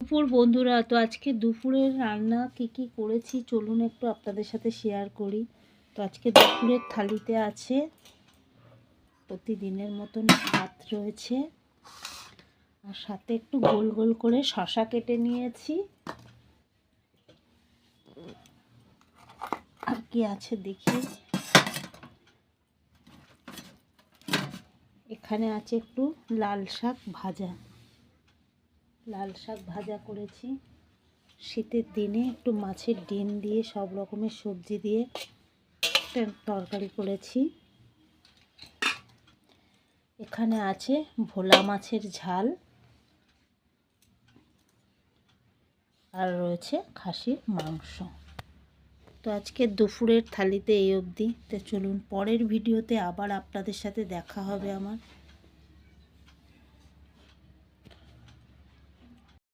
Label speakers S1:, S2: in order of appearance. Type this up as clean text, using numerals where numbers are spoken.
S1: দুপুর বন্ধুরা, তো আজকে দুপুরের রান্না কি করেছি চলুন একটু আপনাদের সাথে শেয়ার করি। তো আজকে দুপুরের থালিতে আছে প্রতিদিনের মতন ভাত রয়েছে, আর সাথে একটু গোল গোল করে শসা কেটে নিয়েছি। আর কি আছে দেখি, এখানে আছে একটু লাল শাক ভাজা করেছি। শীতের দিনে একটু মাছের ডিম দিয়ে সব রকমের সবজি দিয়ে একটা তরকারি করেছি। এখানে আছে ভোলা মাছের ঝাল, আর রয়েছে খাসির মাংস। তো আজকে দুপুরের থালিতে এই অবধি। তো চলুন পরের ভিডিওতে আবার আপনাদের সাথে দেখা হবে আমার।